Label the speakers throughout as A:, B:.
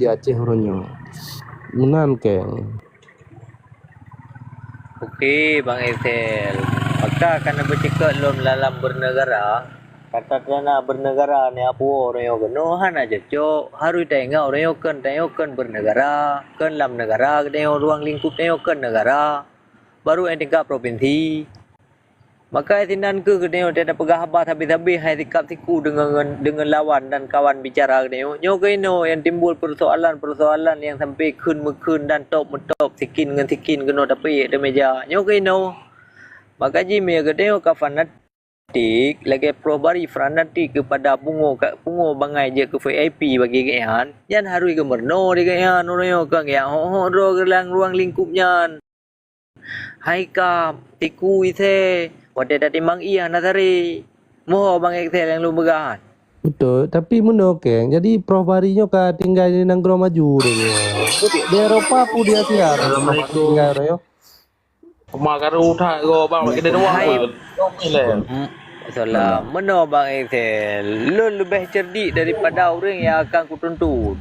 A: di Aceh orangnya. Menan keng.
B: Okey Bang Excel. Maka kena bercakap dalam bernegara. Kata kerana bernegara ni apa orang yang kena aja cok. Harus tengok orang yang tengok bernegara. Kan dalam negara tengok ruang lingkup tengok negara. Baru yang tingkat provinsi. Maka tinan ke tengok tiada pegah habis habis hai tikap tiku dengan lawan dan kawan bicara tengok. Nyo keno yang timbul persoalan yang sampai kun dan top sikin dengan sikin kena tapi ada meja. Nyo keno. Maka jimi ke tengok ka fanatik lagi probari fanatik kepada pungo bangai je ke VIP bagi kean. Yan harus ke merno di kean orang yo kang ya ho ro gelang ruang lingkupnya. Hai kam tiku ite wadah dari mang iya natari. Moho Bang Excel yang lu begahan.
A: Betul, tapi menurut keng. Jadi Prof Barinya ka tinggal di Nanggro Maju dia. Di Eropa pun dia siar.
C: Assalamualaikum.
A: Tinggal yo.
C: Mak karu udah go bang kita doang.
B: Hai.
C: Hai.
B: Salam. Mana Bang Excel? Lun lebih cerdik daripada orang yang akan kutuntut.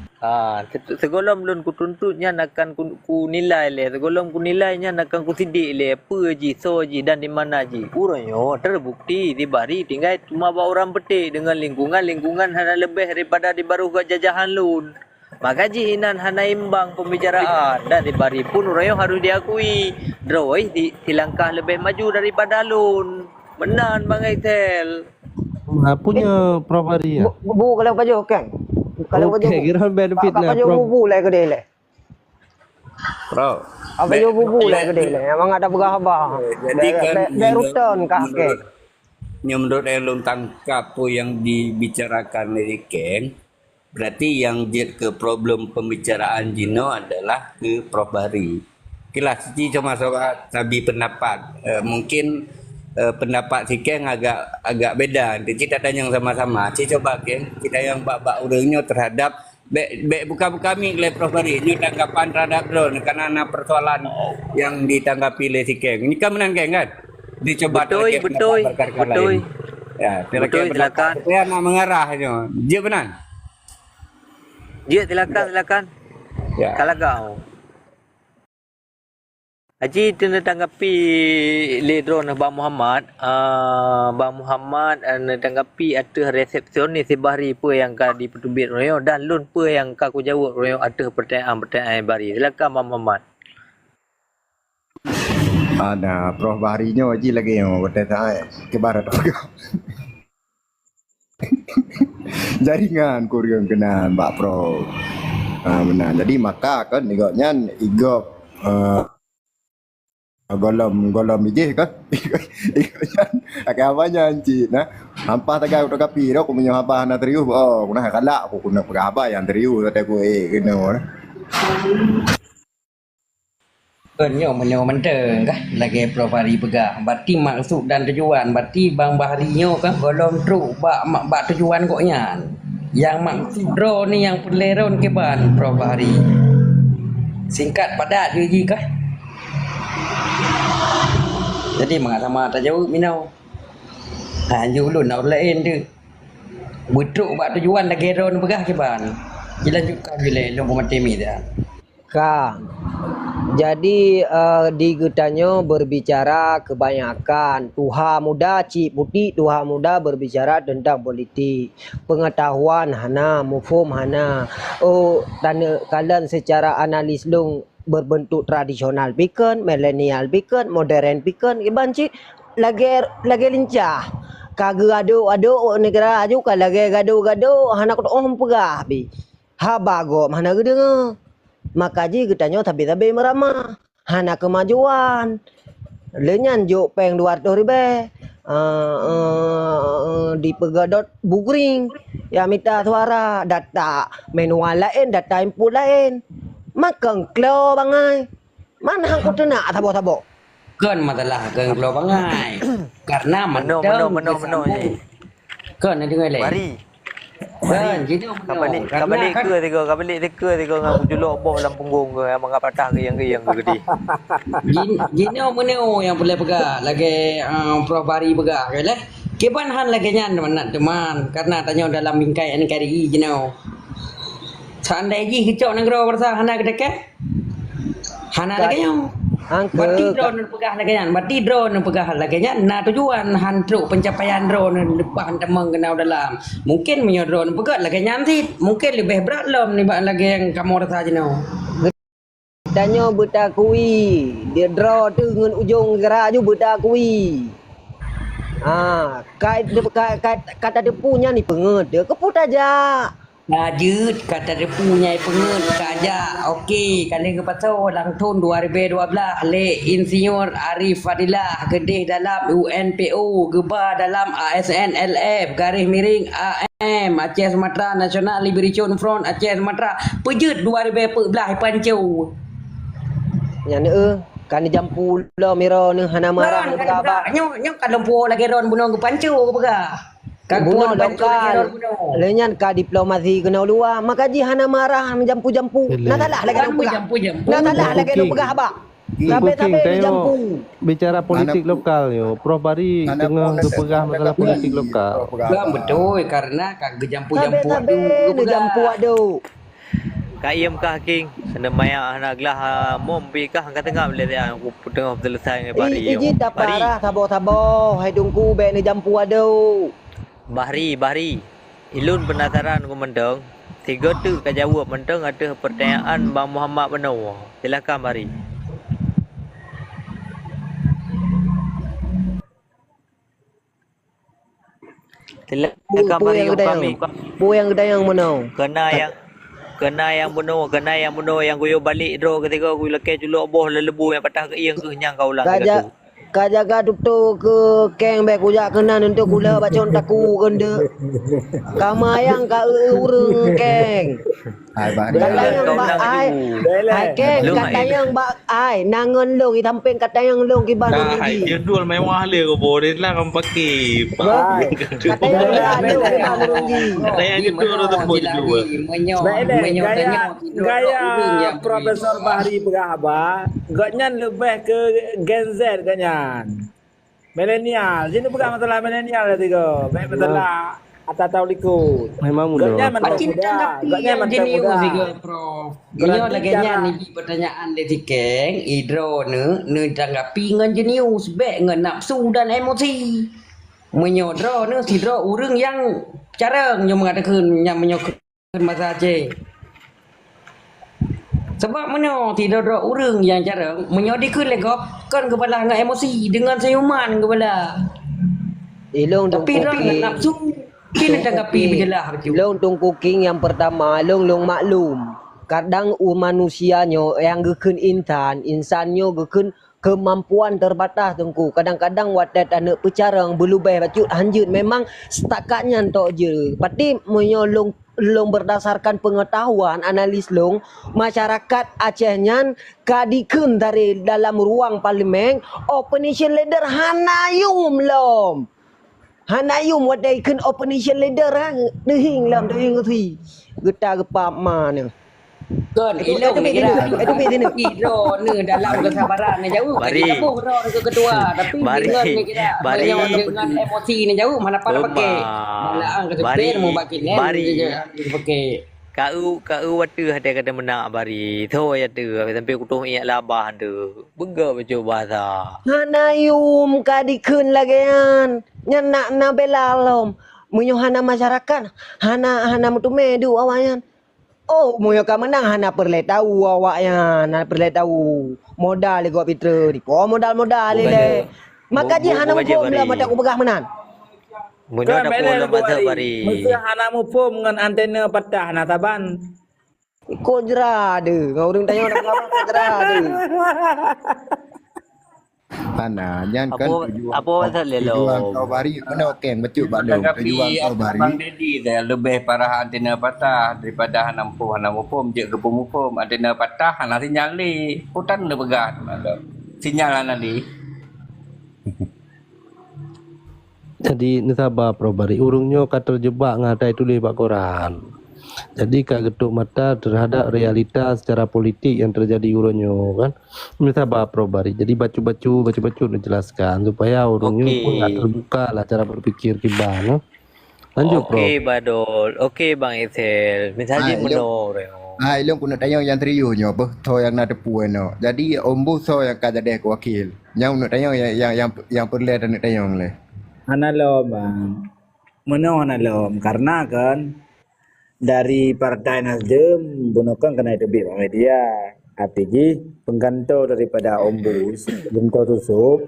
B: Segolom lun kutuntutnya akan ku nilai le. Segolom ku nilainya akan ku sidik le. Apa ji, so ji dan di mana ji. Urangnya terbukti di bari tinggal cuma bawa orang petik dengan lingkungan hana lebih daripada di baru ke jajahan lun. Maka ji hinan hana imbang pembicaraan dan di bari pun urangnya harus diakui. Droi di langkah lebih maju daripada lun. Benar Bang Excel.
A: Punya Prof Bari ya.
D: Bu kalau baju kan. Kalau baju.
A: Okey, kira benefit lah.
D: Baju bubu lah ke dia le.
C: Bro.
D: Apa baju bubu lah ke dia le. Memang ada berapa.
E: Jadi kan
D: rutan kah ke.
E: Menurut yang lu tangkap apa yang dibicarakan dari Ken, berarti yang jet ke problem pembicaraan Jino adalah ke Prof Bari. Kelas cuma soal sabi pendapat. Mungkin pendapat si Ken agak beda. Nanti kita tanya yang sama-sama. Coba Ken, kita yang bak-bak urangnya terhadap buka-buka mi oleh Prof Bari. Ini tanggapan terhadap drone karena ada persoalan yang ditanggapi oleh si Ken. Ini kan menang Ken kan? Dicoba
B: betul.
E: Ya,
B: betul silakan.
E: Saya nak mengarahnya. Dia benar.
B: Dia silakan.
E: Ya.
B: Kalau kau Haji kena tanggapi ledron Bang Muhammad. Bang Muhammad tanggapi ada resepsionis sebari apa yang ka dipetubit royo dan lun apa yang ka ku jawab royo ada pertanyaan bari. Silakan Bang Muhammad.
F: Ada Prof Barinya wajib lagi yang bertanya ke barat juga. Jaringan kurang kenal Mbak Prof. Benar. Jadi maka kan igoknya golom ije kan agak abanya anci nah hampa tagai udah kapi ro aku punya hampa na teriu kuna kala aku kuna pagaba yang teriu tadi aku kena
G: Kenyo menteng kah lagi Prof Bari pegah berarti maksud dan tujuan berarti Bang Bahrinyo kan golom truk bak tujuan koknya yang maksud ro ni yang peleron ke ban Prof Bari singkat padat je kah. Jadi sama tak jauh minau. Jauh lu nak lain tu. Butruk buat tujuan lagi ron pegah ke ban. Dilanjutkan bila lu mati mi dah.
D: Kak. Jadi di getanyo berbicara kebanyakan Tuha muda Cik Putih Tuha muda berbicara tentang politik. Pengetahuan hana, mufum hana. Dan kalian secara analis lung berbentuk tradisional pikan, milenial pikan, modern pikan, iban cik lagi lincah. Kagak ado negara aju kan lagi gado hana kau pegah bi. Ha bago mana gede maka ji getanyo tapi merama hana kemajuan. Lenyan jo peng 200 ribu. Di pegadot bugring ya minta suara data manual lain data input lain. Makang klo bangai. Mana hang kudu nak tabo-tabo.
G: Kan masalah kan klo bangai. Karena
B: Meno ni.
G: Kan ada ngai
B: Bari.
G: Kan jadi
B: kabalik ke tiga ngam julok boh dalam punggung ke amang patah ke yang gede.
G: Gini meneo yang boleh pegah lagi Prof Bari pegah ke lah. Keban han lagi nyan teman karena tanya dalam bingkai NKRI gino. Seandainya kecok negara bersa hana kedeket. Hana lagi yang. Berarti drone pegah lagi kan. Berarti drone pegah lagi kan. Nah tujuan hantruk pencapaian drone depan temang kenal dalam. Mungkin punya drone pegah lagi nanti. Mungkin lebih berat lom ni lagi yang kamu rasa je no.
D: Tanya bertakui. Dia draw tu dengan ujung gerak je bertakui. Kata dia punya ni pengeda keput aja.
G: Najut kata dia punya pengen kaja. Okey, kali ke pasal lang tahun 2012 le Insinyur Arif Fadilah gedeh dalam UNPO geba dalam ASN LF garis miring AM Aceh Sumatera National Liberation Front Aceh Sumatera pejut 2014 pancau.
D: Yang ni kan jampu lo miro ni hana marah ke apa.
G: Nyok kan lempo lagi ron bunuh ke pancau ke pegah.
D: Bunuh lokal. Lenyan ka diplomasi kena luar. Maka ji hana marah jampu-jampu. Nak talah lagi nak pegah. Nak talah lagi nak pegah apa? Sampai jampu.
A: Bicara politik lokal yo, Prof Bari tengah berpegang masalah politik lokal.
G: Betul karena kak jampu-jampu
D: tu jampu ado.
B: Kak Iem kah King? Senda maya nak gelah mom pi kah angkat tengah boleh dia aku tengah selesai dengan Bari.
D: Iji tak parah sabar-sabar. Hai dungku be ni jampu ado.
B: Bahri. Ilun penasaran ku mendeng. Tiga tu ka jawab mendeng ada pertanyaan Bang Muhammad Benau. Silakan Bahri. Silakan Bahri kami.
D: Bu yang gedayang mana?
B: Kena yang bunuh yang guyo balik draw ketika aku lekai juluk boh lelebu yang patah ke yang kenyang kau ulang
D: tu. Ka jaga tutu ke keng be kujak kena nanti kula bacon taku kende. Kamayang ka urung keng.
F: Hai Bahri.
D: Katayang ba ai. Hai keng katayang ba ai nangon long itampeng katayang long ki baru
C: Dia jual mewah le ko boleh lah kamu pakai.
D: Katayang ba baru di.
C: Saya itu orang tu jual.
H: Gaya Profesor Bahri Pegahaba gaknya lebih ke Gen Z gaknya milenial. Sini bukan masalah milenial lah tiga. Baik masalah atau likut.
A: Memang mudah.
G: Macam gaknya jenis juga Prof. Ini lagi ni pertanyaan dari Keng Idro ne tanggapi dengan jenis baik dengan nafsu dan emosi. Menyodro ne sidro urang yang carang yang mengatakan yang menyokong masa Aceh. Sebab mana tidak ada orang yang cara menyodikkan legap kan kepala dengan emosi dengan senyuman kepala.
D: Long
G: tapi orang nafsu kena tanggapi bejelah.
D: Long tung cooking yang pertama long maklum. Kadang manusianya yang geken insannya geken kemampuan terbatas tengku. Kadang-kadang wadat anak pecarang belubih bacut hanjut memang setakatnya tok je. Pati menyolong long berdasarkan pengetahuan analis long masyarakat Acehnya kadikun dari dalam ruang parlimen opposition leader hanayum lom hanayum wadaikan opposition leader dehing lam dehing tu geta gepa mana
G: kan elok itu bedanya Idro ne dalam kesabaran ni jauh
B: Bari
G: ke ketua tapi dengan emosi ni jauh mana pada pakai malah ke sepen mau pakai ni pakai
B: kau waktu ada kata menang Bari tu ya tu sampai kutung iak labah tu bega macam bahasa
D: hanayum kadikun lagian nyak nak bela lom menyuhana masyarakat hana mutu medu awaknya. Oh, moyo ka menang hana perle tahu awaknya, hana perle tahu. Modal le go Peter, di modal le. Maka ji hana pom lah mata aku pegah menan.
B: Mun ada pom mata Bari.
H: Mesti hana mu pom dengan antena patah na taban.
D: Ko jera de, ngau tanya orang apa ko jera de.
F: Tanah jangan kan
B: apa pasal lelo
F: kau Bahri mana okeng betul bandung tujuan kau Bahri
E: Bang Dedi dah lebih parah antena patah daripada hanam pom je gepum pom antena patah hana sinyal ni putan le pegat sinyal nanti.
A: Jadi ni sabar Prof Bari urungnya kata terjebak ngatai tulis bak koran. Jadi kak getuk mata terhadap realita secara politik yang terjadi urungnya kan. Ni sabar Prof Bari. Jadi bacu-bacu dijelaskan supaya urungnya pun tak terbuka lah cara berpikir kibang. Lanjut, Prof.
B: Okey Badul. Okey Bang Ethel. Misalnya
F: Ilung.
B: menurut.
F: Ilung kuna tanya yang teriuhnya apa? So yang nak tepu no. Jadi ombu so yang kada deh wakil. Yang nak tanya yang perlu ada nak tanya le.
H: Analom bang. Mana analom karena kan dari Partai Nasdem bunukan kena debit media. Artinya penggantau daripada ombus bentuk tusup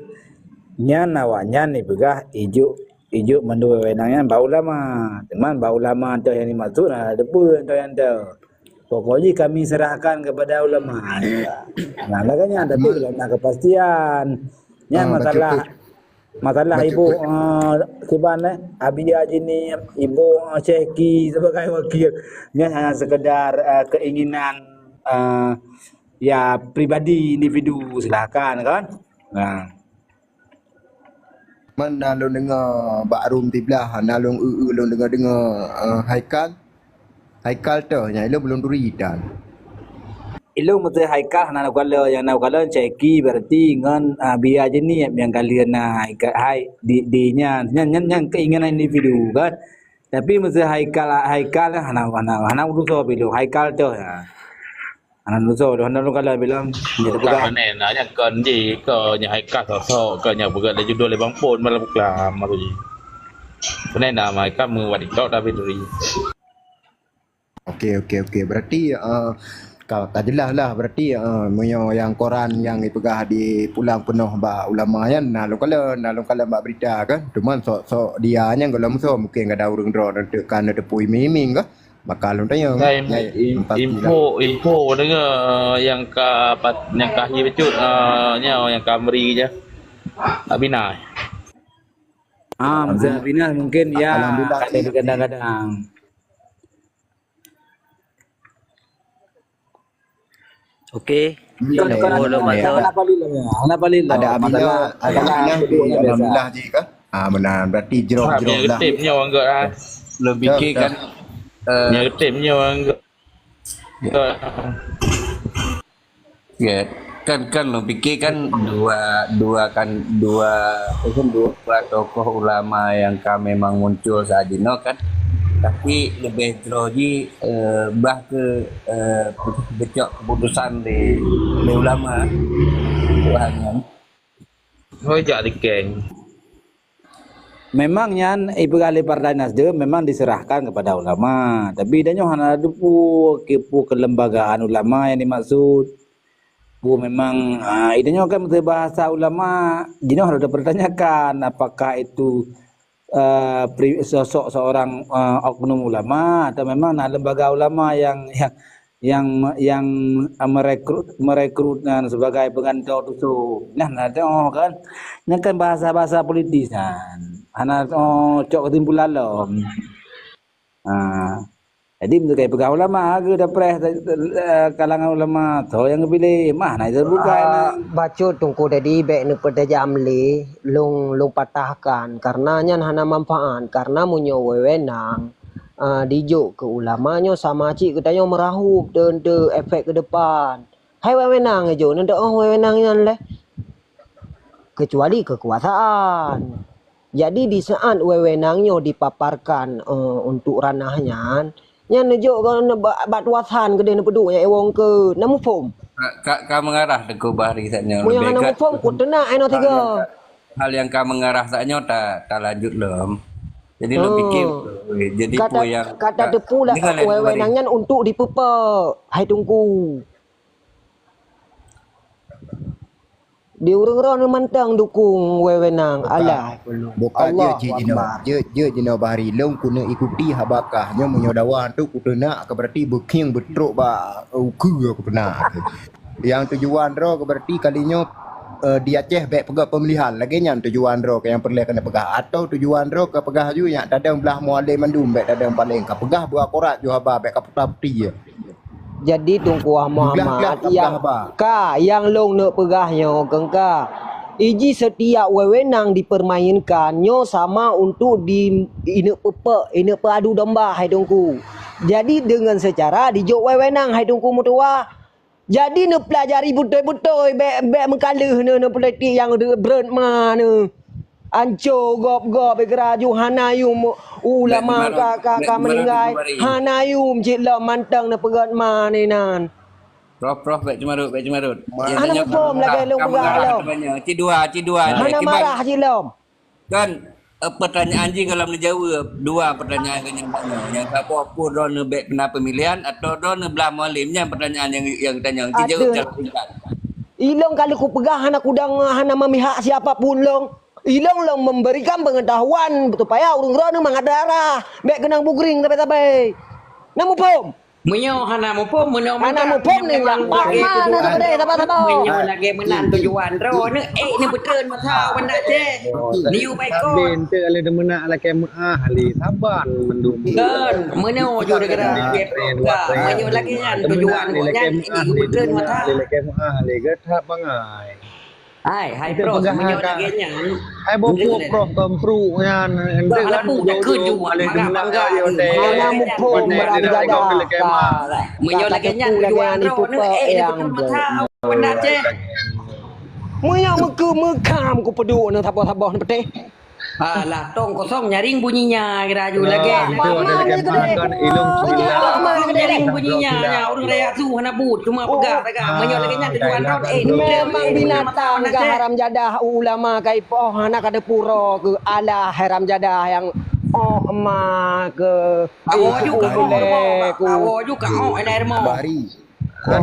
H: nyan awaknya ni begah ijuk mendu wenangnya bau lama. Teman bau lama tu yang dimaksud depu tu yang tu. Pokoknya kami serahkan kepada ulama. Nah, makanya tapi belum ada kepastian. Yang masalah ibu gimana? Abi Haji ni ibu Ceki sebagai wakil. Ini hanya sekedar keinginan ya pribadi individu, silakan kan. Nah,
F: Mana lo dengar Bak Rum tiblah, nalung lo dengar Haikal tu, yang lo belum duri dan.
H: Ilu mesti haikal nak yang nak Ceki berarti ngan biar je ni yang kalian nak hai dinya yang keinginan individu kan. Tapi mesti haikal hana urusan bilu haikal tu ya. Hana urusan hana kalau bilang jadi
C: Bukan
H: bukan.
C: mana nak yang kan je ke yang haikat sosok ke yang bergerak judul lebang pun malam kelam aku je. Benar nak haikat mengadikau tapi duri.
F: Okey. Berarti tak jelas lah berarti munyo yang koran yang ipegah di pulang penuh ba ulama yan nalung kala mbak berita kan cuman so dia nya kalau musuh mungkin ada urang dro dan tekan ada pui miming ke maka lu tanya
C: Info dengar yang kahir becut yang kameri je. Abina.
H: Mesti bina mungkin ya
F: Alhamdulillah.
H: kadang-kadang.
B: Okey.
H: Kenapa lila?
F: ada abina alhamdulillah je kan benar berarti jerok
C: Yang
F: lah
C: retipnya orang enggak lah.
E: Lo fikir kan
C: Yang retipnya orang enggak.
E: ya kan lo fikir kan dua tokoh ulama yang memang muncul saat ini kan, tapi lebih teruji bah ke becok keputusan di ulama Tuhan.
C: Hoi jak dikeng.
H: Memang yan ibu kali Partai Nasdem memang diserahkan kepada ulama, tapi danyo hana depu kelembagaan ulama yang dimaksud. Bu memang idenya kan bahasa ulama, jino harus dipertanyakan apakah itu sosok seorang oknum ulama atau memang lembaga ulama yang merekrut sebagai pengantau tusuk. Nah kan, ini kan bahasa politis kan. Ana cok ketimpulan lo. Jadi untuk kayak pegawai ulama ke dapres kalangan ulama tu yang pilih mana itu bukan.
D: Baca tungku tadi baik nu pertajam le long patahkan karena nyan hana manfaat karena munyo wewenang dijuk ke ulamanya sama cik katanya merahup dan efek ke depan. Hai wewenang aja nanti wewenang nyan le kecuali kekuasaan. Jadi di saat wewenangnya dipaparkan untuk ranahnya nya nejo kan batuasan gede ne peduk nya ewong ke namu form.
E: Ka mengarah deku bahari saknya.
D: Mu yang namu form ku tenak eno tiga.
E: Hal yang ka mengarah saknya tak lanjut lom. Jadi lo fikir jadi
D: kata depu lah wewenangnya untuk dipepe. Hai tunggu. Di urang-urang mantang dukung wewenang Allah.
F: bukan je jino bahari long kuna ikuti habakahnya menyodawan tu kutena ke berarti beking betruk ba ke pernah yang tujuan ro ke berarti kalinya di Aceh baik pegah pemilihan lagi yang tujuan ro ke yang perlu kena pegah atau tujuan ro ke pegah ju yang tadang belah mualim mandum baik tadang paling ke pegah buah korat ju haba baik ke putih je.
D: Jadi tungku Muhammad yang long nak pegahnya kengka iji setiap wewenang dipermainkan nyo sama untuk di ine padu domba hai tungku. Jadi dengan secara dijok wewenang hai tungku mutua. Jadi ne pelajari betul-betul bek mengkaluh ne politik yang brand mana. Anco gop-gop geraju hanayum ulama ka meninggal hanayum cik la mantang na pegat ni nan.
E: Prof baik cuma rut.
D: Anak pom lagi lu pegat lo.
E: Cidua.
D: Hana marah cik la.
E: Kan pertanyaan je kalau menjawab dua pertanyaan yang tanya. Yang apa don baik kena pemilihan atau don belah mualimnya pertanyaan yang tanya. Jawab cara singkat.
D: Ilong kali ku pegah hana kudang hana memihak siapapun long. Ilong long memberikan pengetahuan supaya urang-urang mengadara. Baik kenang bugring tapi. Namu pom.
G: Menyo hana mo po menyo
D: Hana mo pom ni yang mana tadi apa.
G: menyo lagi menan tujuan ro ne ni betul mata benda je niu baik ko
I: Bente ale demena ala ke ahli taban mendum.
G: kan menyo ju negara menyo lagi kan tujuan ko nyan ni betul mata
I: Ale ke ahli ke tak bangai.
G: hai pro menyo lagi nyan
I: Ai bo pro kompru nyan ende
G: kan ke ju
I: ale demena yo de.
D: Hana mo pom berada.
G: menyo lagi nyan tujuan ro ne ni betul mata benda je
D: Muya mekam ku peduk na taboh-taboh na peteh.
G: alah tong kosong nyaring bunyinya kira ju lagi
I: Kan ilung
G: nyaring bunyinya nya urang raya tu hana but cuma pegang menyo lagi nyan tujuan ro
D: Memang binatang ke haram jadah ulama kai poh anak ada puro ke ala haram jadah yang ma ke
G: awo juga awo juga oh ada air mau
I: berat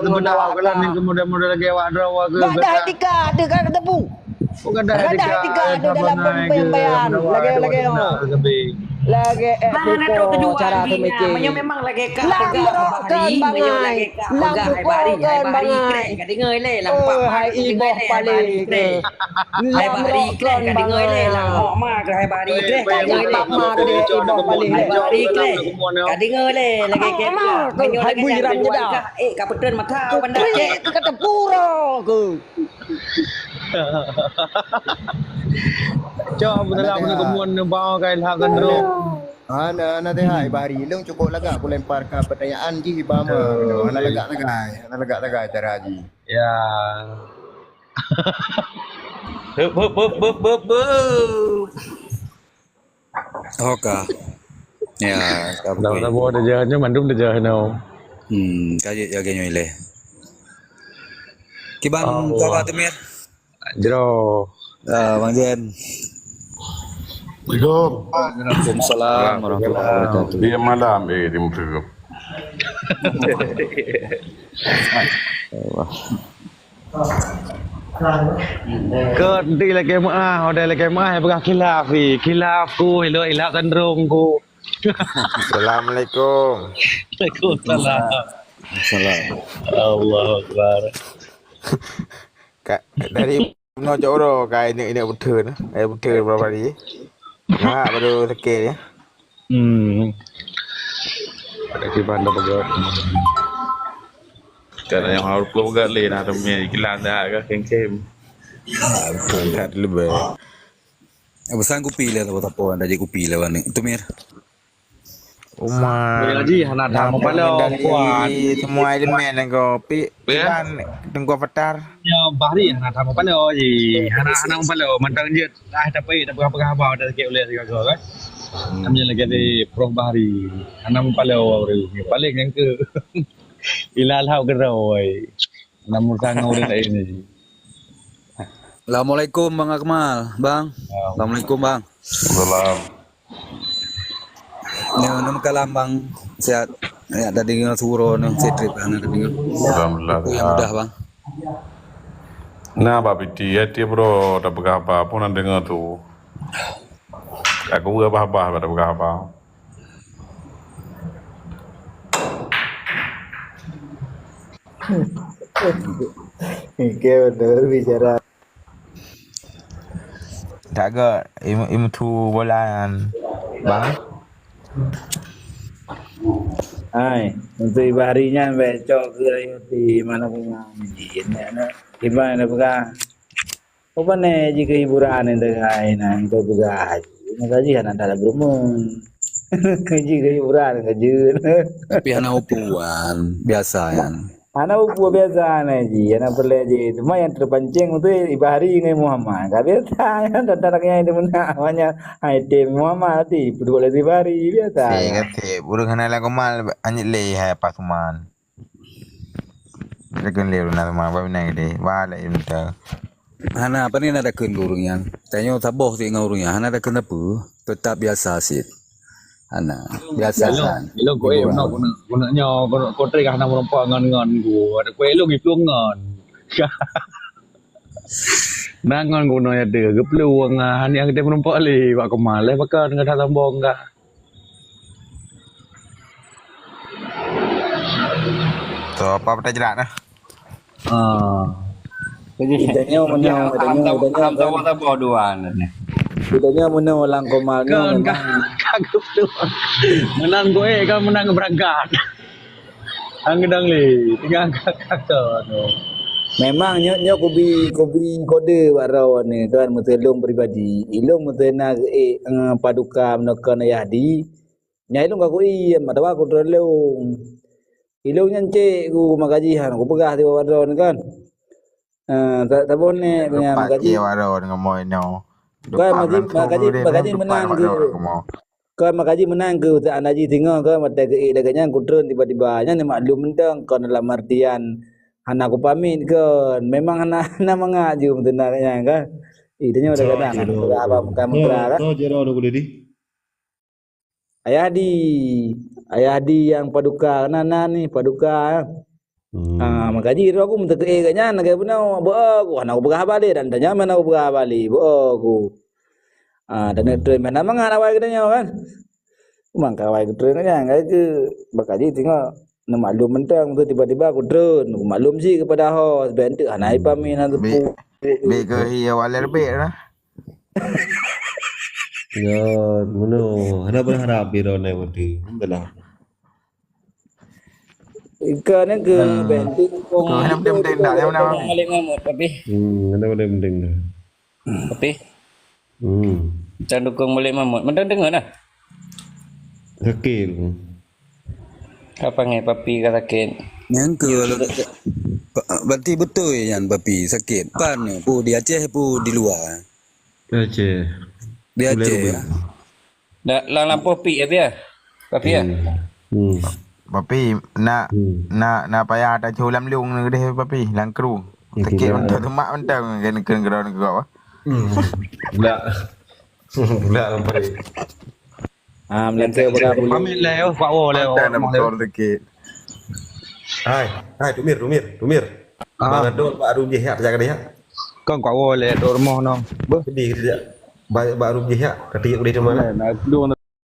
I: benda kalan yang kemudian lagi awak drawa ke.
D: Gak ada etika ada kan tepu.
I: Bukan dah
D: Gak ada etika ada dalam penyampaian. Lagi
G: ada tujuan
D: cara
G: bina
D: pemikir.
G: menyo memang lagi ka
D: Lam
G: pegah menyo lagi ka pegah hai bari krek ka dengai le lampak
D: hai iboh paling ke.
G: hai bari krek ka dengai le lampak ma ka hai bari krek ka dengai le
D: ma ke iboh paling.
G: hai bari krek ka dengai le lagi ke menyo
D: Hai
G: lagi
D: buiram je dah.
G: ka peteun mata benda je
D: Kata puro ke.
I: Cok betul betul kemudian bawa kai lah kan bro.
F: Ana teh hai bari long cukup lagak aku lempar ke pertanyaan ji bama. Ana lagak tagai cara ji.
I: Ya.
J: Oka. Ya,
I: Dah bawa dah jahannya mandum dah jahanau.
J: kaje jaga ile. Kibang kakak temir.
I: Jero.
J: Bang Jen. Waalaikumsalam warahmatullahi wabarakatuh.
K: Dia malam di Musuh.
I: Ke nanti lagi maah, ada lagi maah yang khilaf ku, hilaf sandrung ku.
K: Assalamualaikum.
I: Waalaikumsalam. Allahu Akbar.
K: Dari Joro kai ini betul na. Betul berapa hari? Nah, baru sekali ya.
I: Ada di bandar begat.
C: Kalau yang harus perlu begat le nah temui kilan dah ke kem-kem.
J: Betul tak lebih. Besar kopi lah tak apa anda je kopi lah ni. Temir.
K: Umar.
I: Lagi anak dah mempala kuat.
K: Semua elemen yang kopi. Kan tunggu avatar.
I: Ya bahari anak dah mempala je. Anak mempala mantang je. Tapi tak apa-apa dah sikit boleh juga kan. Kami lagi di Prof Bahari. Anak mempala orang paling yang ke ilal hau gerau oi. Namun sangat orang lain ni.
J: Assalamualaikum Bang Akmal. Bang. Assalamualaikum Bang.
K: Salam.
J: Nama kalam Bang. Sehat. Ya tadi dengar suara nang setrip ana tadi.
K: Alhamdulillah.
J: Yang mudah Bang.
K: Nah, Babiti, ya dia bro, tak berapa pun anda dengar tu. Aku berapa tak berapa.
F: Oke, betul bicara.
K: Tak ke imu tu bolaan. Bang.
H: Hai, untuk ibarinya becok ke di mana punya jin na. Iba na buka. Apa ne jika hiburan yang dengai na itu buka. Ngaji kan ada berumur. Ngaji ke hiburan ngaji.
J: Tapi ana opuan biasa kan.
H: Anak buat biasa ji, anak boleh ji. Cuma yang terpancing itu Ibahari dengan Muhammad. Gak biasa, ya. Tentangnya itu mana banyak item Muhammad ti, berdua lagi Ibahari biasa.
L: Kata burung hana lah komal anjir leh hai pasuman. Rekan leh runal ma ba bina gede. Wala imta.
J: Hana apa ni ada kun burung yang. Tanya taboh ti ngau burung yang. Hana ada kun apa? Tetap biasa sit. Hana biasa kan.
I: Ilong ko guna nyo ko tre ka nang rompa ngon ko. Ada ko ilong iplong ngon. Nangon guna ya de gepluang han yang kita rompa li ba ko male ba ka dengan tambong ka.
L: So apa peta jerat nah.
H: Idanya mana
E: Tahu duaan ni.
H: idanya mana orang komalnya
I: Kan kagum tu. Menang ko kan menang berangkat. Ang gedang li tinggal kakak tu.
H: memang nyo kobi kode warau ni kan mutelung pribadi ilung mutena paduka menekan yahdi nya ilung aku matawa aku terleung ilung nyance ku magajihan ku pegah di warau ni kan tak boleh punya
L: Pak
H: magaji
L: ye waro dengan moy no.
H: kan magaji menang ke kan magaji menang ke tak anaji tengok kan mata ke daganya ku turun tiba-tiba nya ni maklum mentang kan dalam artian anak aku pamit kan memang anak mengaju benarnya kan idenya udah kata apa muka kan
A: to jero do di
H: ayah di yang paduka nana ni paduka makaji aku minta ke kanya nak benar aku anak aku berah balik dan tanya mana aku berah balik aku dan itu mana mangat awal katanya kan mangka awal itu katanya enggak ke bakaji tengok nak maklum mentang tu tiba-tiba aku turun aku maklum sih kepada hos bentuk anak pamit nak tu
L: Be ke hiya wala be lah.
A: Ya, mana? Hana berharap biro na wadi. Belah.
H: ikan ni ke bentuk
L: Kau hendak dem dak yang mana?
G: Balik ngamut tapi
A: Hana boleh mending dah.
G: tapi can dukung balik mamut. Mentang dengar dah.
A: Sakil.
G: Apa ngai papi katakin.
J: Yang ke berarti betul ya Yan papi sakit. Pan pu di Aceh pu di luar.
A: Aceh.
J: Di Aceh ya.
G: Dak lang lampu pi ya dia. Papi ya.
L: Papi nak payah tak culam liung ni deh papi lang kru. Tekit mentang temak mentang kena geron ke apa.
A: Enggak. Enggak lampai.
H: Melantau berapa
I: Pamit lah yo, Pak Wo lah.
L: Tak nak motor tekit.
A: Hai, Tumir. Mengadol Pak Arum Jihak jaga dia.
I: Kan Pak Wo lah do rumah no.
A: Sedih dia. Pak Arum Jihak ketik boleh di mana?
I: Nah,